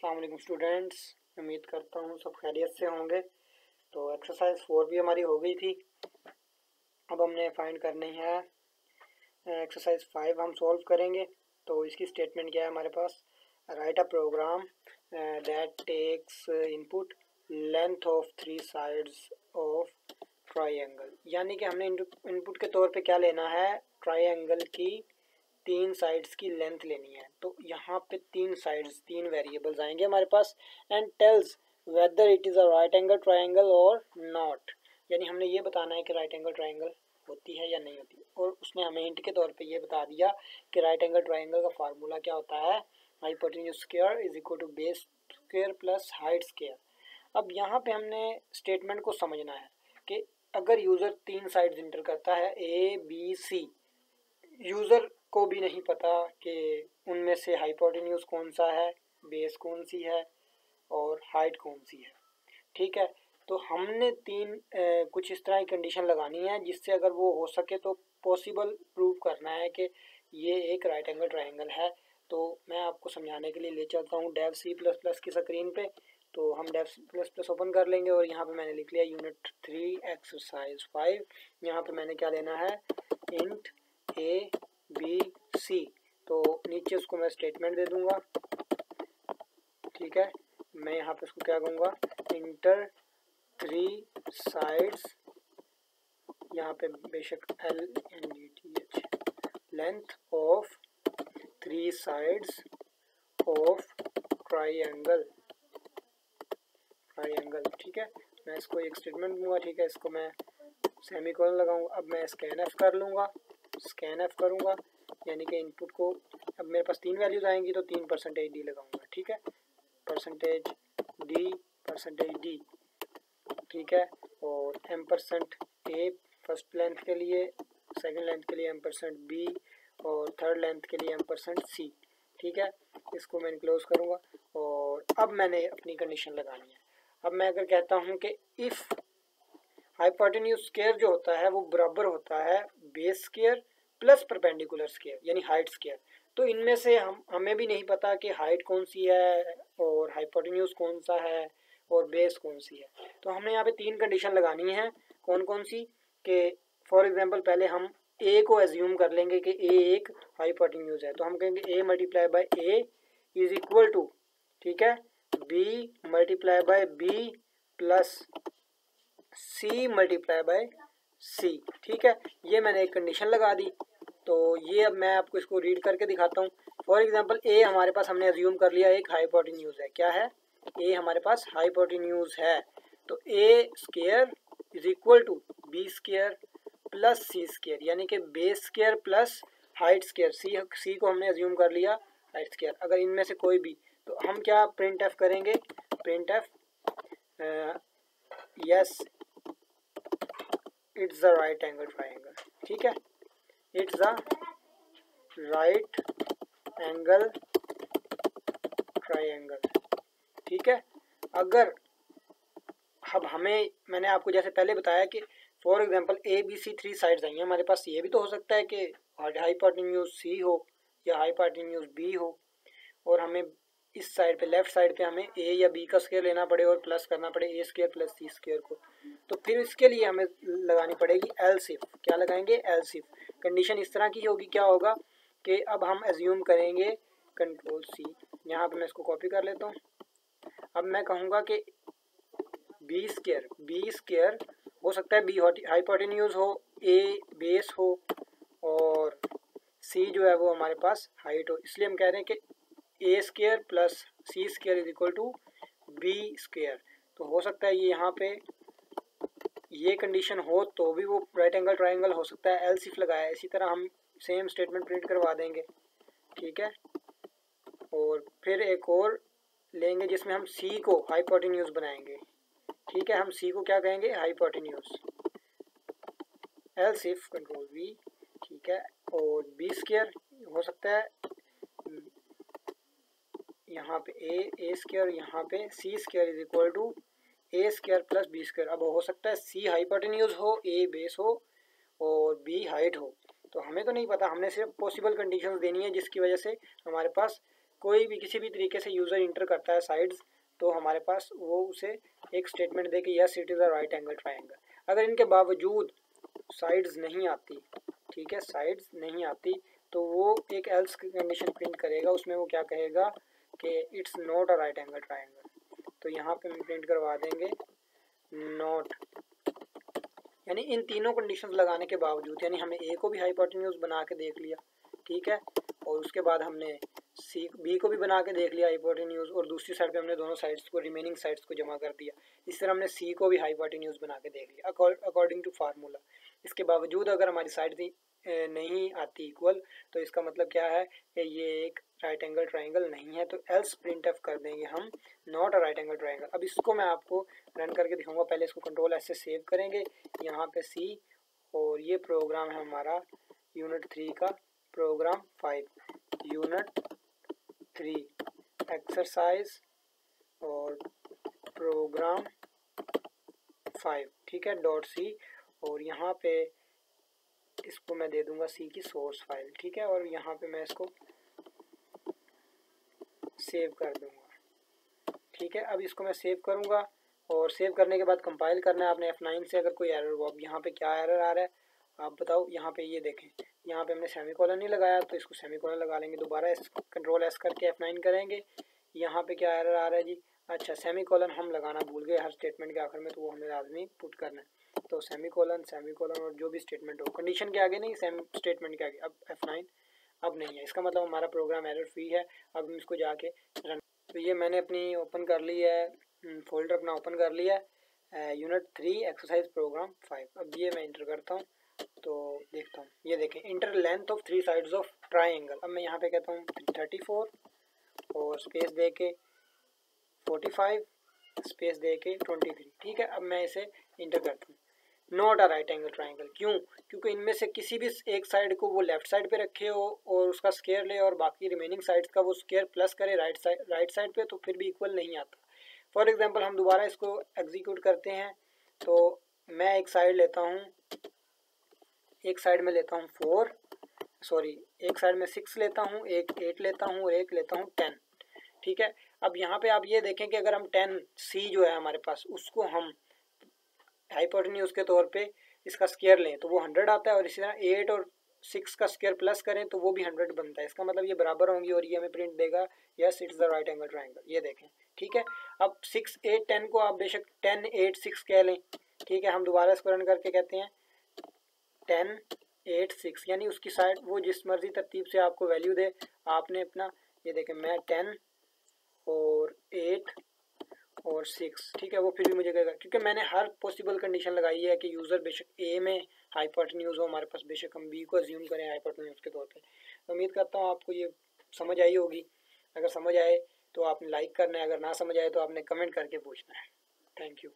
अस्सलाम वालेकुम स्टूडेंट्स, उम्मीद करता हूँ सब खैरियत से होंगे। तो एक्सरसाइज 4 भी हमारी हो गई थी। अब हमने फाइंड करनी है एक्सरसाइज 5 हम सॉल्व करेंगे। तो इसकी स्टेटमेंट क्या है हमारे पास, write a program that takes input length of 3 sides of triangle. यानी कि हमने इनपुट के तौर पे क्या लेना है, ट्राइंगल की 3 साइड्स की लेंथ लेनी है। तो यहाँ पे 3 साइड्स 3 वेरिएबल्स आएंगे हमारे पास and tells whether it is a right angle triangle और नॉट। यानी हमने ये बताना है कि राइट एंगल ट्राइंगल होती है या नहीं होती है। और उसने हमें हिंट के तौर पे ये बता दिया कि राइट एंगल ट्राइंगल का फार्मूला क्या होता है, hypotenuse square is equal to base square plus height square. अब यहाँ पे हमने स्टेटमेंट को समझना है कि अगर यूज़र 3 साइड्स इंटर करता है ए बी सी, यूज़र को भी नहीं पता कि उनमें से हाइपोटेन्यूज कौन सा है, बेस कौन सी है और हाइट कौन सी है। ठीक है, तो हमने कुछ इस तरह की कंडीशन लगानी है जिससे अगर वो हो सके तो पॉसिबल प्रूव करना है कि ये एक राइट एंगल ट्राइंगल है। तो मैं आपको समझाने के लिए ले चलता हूँ डेव सी प्लस प्लस की स्क्रीन पे। तो हम Dev C plus plus open कर लेंगे और यहाँ पे मैंने लिख लिया यूनिट 3 एक्सरसाइज 5। यहाँ पे मैंने क्या लेना है, इंट ए बी सी। तो नीचे उसको मैं स्टेटमेंट दे दूंगा। ठीक है, मैं यहाँ पे उसको क्या कहूँगा, इंटर 3 साइड्स, यहाँ पे बेशक LNDTH, length of 3 sides of triangle. ठीक है, मैं इसको एक स्टेटमेंट दूंगा। ठीक है, इसको मैं सेमीकोलन लगाऊंगा। अब मैं स्कैनएफ कर लूँगा, स्कैनएफ करूँगा यानी कि इनपुट को, अब मेरे पास 3 वैल्यूज आएंगी तो 3% डी लगाऊंगा। ठीक है, परसेंटेज डी। ठीक है, और M% ए फर्स्ट लेंथ के लिए, सेकंड लेंथ के लिए M% बी और थर्ड लेंथ के लिए M% सी। ठीक है, इसको मैं इनक्लोज करूँगा और अब मैंने अपनी कंडीशन लगानी है। अब मैं अगर कहता हूँ कि इफ़ हाइपोटेन्यूज स्क्वायर जो होता है वो बराबर होता है base square plus perpendicular square यानी हाइट स्क्वायर, तो इनमें से हमें भी नहीं पता कि हाइट कौन सी है और हाइपोटेन्यूज कौन सा है और बेस कौन सी है। तो हमने यहाँ पे 3 कंडीशन लगानी है। कौन कौन सी, कि फॉर एग्जांपल पहले हम ए को एज्यूम कर लेंगे कि ए एक हाइपोटेन्यूज है। तो हम कहेंगे a multiply by a is equal to, ठीक है, b multiply by b plus c multiply by c. ठीक है, ये मैंने एक कंडीशन लगा दी। तो ये अब मैं आपको इसको रीड करके दिखाता हूँ। फॉर एग्जांपल ए हमारे पास हमने एज्यूम कर लिया एक हाइपोटेन्यूज है। क्या है, ए हमारे पास हाइपोटेन्यूज है। तो A square is equal to B square plus C square यानी कि base square plus height square. C को हमने एज्यूम कर लिया हाइट स्क्वायर। अगर इनमें से कोई भी, तो हम क्या प्रिंट एफ करेंगे, print F yes it's the right angle triangle. ठीक है, it's the right angle triangle. ठीक है, अगर अब मैंने आपको जैसे पहले बताया कि for example A B C 3 sides आई हैं हमारे पास, ये भी तो हो सकता है कि हाइपोटेन्यूज सी हो या हाइपोटेन्यूज बी हो और हमें इस साइड पे लेफ्ट साइड पे हमें ए या बी का स्क्वायर लेना पड़े और प्लस करना पड़े ए स्क्वायर प्लस सी स्क्वायर को। तो फिर इसके लिए हमें लगानी पड़ेगी एलसिफ। क्या लगाएंगे, एलसिफ। कंडीशन इस तरह की होगी, क्या होगा कि अब हम एज्यूम करेंगे, कंट्रोल सी, यहाँ पे मैं इसको कॉपी कर लेता हूँ। अब मैं कहूँगा कि बी स्क्वायर हो सकता है बी हाइपोटेन्यूज हो, ए बेस हो और सी जो है वो हमारे पास हाइट हो। इसलिए हम कह रहे हैं कि a square plus C square is equal to B square. तो हो सकता है ये यहाँ पे ये कंडीशन हो तो भी वो राइट एंगल ट्राइंगल हो सकता है, एलसिफ लगाया। इसी तरह हम सेम स्टेटमेंट प्रिंट करवा देंगे। ठीक है, और फिर एक और लेंगे जिसमें हम सी को हाइपोटेन्यूज बनाएंगे। ठीक है, हम सी को क्या कहेंगे, हाइपोटेन्यूज, एलसिफ कंट्रोल वी। ठीक है, और बी स्क्वायर हो सकता है यहाँ पे ए स्क्वायर, यहाँ पे c square is equal to a square plus b square. अब हो सकता है सी हाइपोटेन्यूज हो, ए बेस हो और बी हाइट हो। तो हमें तो नहीं पता, हमने सिर्फ पॉसिबल कंडीशंस देनी है जिसकी वजह से हमारे पास कोई भी किसी भी तरीके से यूज़र इंटर करता है साइड्स, तो हमारे पास वो उसे एक स्टेटमेंट दे कि yes it is a right angle triangle. अगर इनके बावजूद साइड्स नहीं आती, ठीक है, साइड्स नहीं आती, तो वो एक एल्स कंडीशन प्रिंट करेगा। उसमें वो क्या कहेगा कि it's not a right angle triangle. तो यहाँ पे हम प्रिंट करवा देंगे नॉट, यानी इन तीनों कंडीशंस लगाने के बावजूद, यानी हमें ए को भी हाइपोटेन्यूज बना के देख लिया, ठीक है, और उसके बाद हमने सी बी को भी बना के देख लिया हाइपोटेन्यूज, और दूसरी साइड पे हमने दोनों साइड्स को, रिमेनिंग साइड्स को जमा कर दिया। इस तरह हमने सी को भी हाइपोटेन्यूज बना के देख लिया अकॉर्डिंग टू फार्मूला। इसके बावजूद अगर हमारी साइड नहीं आती इक्वल, तो इसका मतलब क्या है कि ये एक राइट एंगल ट्रायंगल नहीं है। तो एल्स प्रिंट एफ कर देंगे हम not a right angle triangle. अब इसको मैं आपको रन करके दिखाऊंगा। पहले इसको कंट्रोल एस से सेव करेंगे, यहाँ पे सी, और ये प्रोग्राम है हमारा यूनिट 3 का प्रोग्राम 5, यूनिट 3 एक्सरसाइज और प्रोग्राम 5, ठीक है, डॉट सी, और यहाँ पे इसको मैं दे दूंगा सी की सोर्स फाइल, ठीक है, और यहाँ पे मैं इसको सेव कर दूंगा, ठीक है। अब इसको मैं सेव करूंगा, और सेव करने के बाद कंपाइल करना है आपने F9 से। अगर कोई एरर हो, अब यहाँ पे क्या एरर आ रहा है आप बताओ। यहाँ पे ये देखें, यहाँ पे हमने सेमीकोलन नहीं लगाया, तो इसको सेमीकोलन लगा लेंगे। दोबारा कंट्रोल एस करके F9 करेंगे। यहाँ पे क्या एरर आ रहा है जी, अच्छा सेमीकोलन हम लगाना भूल गए हर स्टेटमेंट के आखिर में, तो वो हमें लाजमी पुट करना है। तो सेमीकोलन सेमीकोलन और जो भी स्टेटमेंट हो, कंडीशन के आगे नहीं, स्टेटमेंट के आगे। अब F9 अब नहीं है, इसका मतलब हमारा प्रोग्राम एरर फ्री है। अब हम इसको जाके रन, तो ये मैंने अपनी ओपन कर ली है, फोल्डर अपना ओपन कर लिया है, यूनिट 3 एक्सरसाइज प्रोग्राम 5। अब ये मैं इंटर करता हूँ, तो देखता हूँ, ये देखें inter length of 3 sides of triangle. अब मैं यहाँ पे कहता हूँ 34 और स्पेस दे के 45 स्पेस दे के 23, ठीक है। अब मैं इसे इंटर करता हूँ। Not a right angle triangle, क्यों? क्योंकि इनमें से किसी भी एक साइड को वो लेफ्ट साइड पे रखे हो और उसका स्केयर ले, और बाकी रिमेनिंग साइड्स का वो स्केयर प्लस करे राइट साइड पे, तो फिर भी इक्वल नहीं आता। फॉर एग्जांपल हम दोबारा इसको एग्जीक्यूट करते हैं, तो मैं एक साइड लेता हूँ, एक साइड में लेता हूँ 4, सॉरी एक साइड में 6 लेता हूँ, एक 8 लेता हूँ और एक लेता हूँ 10, ठीक है। अब यहाँ पे आप ये देखें कि अगर हम 10 सी जो है हमारे पास, उसको हम हाइपोटेन्यूज के तौर पे इसका स्केयर लें तो वो 100 आता है, और इसी तरह 8 और 6 का स्केयर प्लस करें तो वो भी 100 बनता है। इसका मतलब ये बराबर होंगी, और ये हमें प्रिंट देगा yes it's the right angle triangle. ये देखें, ठीक है। अब 6 8 10 को आप बेशक 10 8 6 कह लें, ठीक है। हम दोबारा इसको रन करके कहते हैं 10 8 6, यानी उसकी साइड वो जिस मर्जी तरतीब से आपको वैल्यू दे, आपने अपना, ये देखें मैं 10 और 8 और 6, ठीक है, वो फिर भी मुझे कहेगा, क्योंकि मैंने हर पॉसिबल कंडीशन लगाई है कि यूज़र बेशक ए में हाइपोटेन्यूज हो हमारे पास, बेशक हम बी को अज्यूम करें हाइपोटेन्यूज के तौर पे। तो उम्मीद करता हूँ आपको ये समझ आई होगी। अगर समझ आए तो आपने लाइक करना है, अगर ना समझ आए तो आपने कमेंट करके पूछना है। Thank you.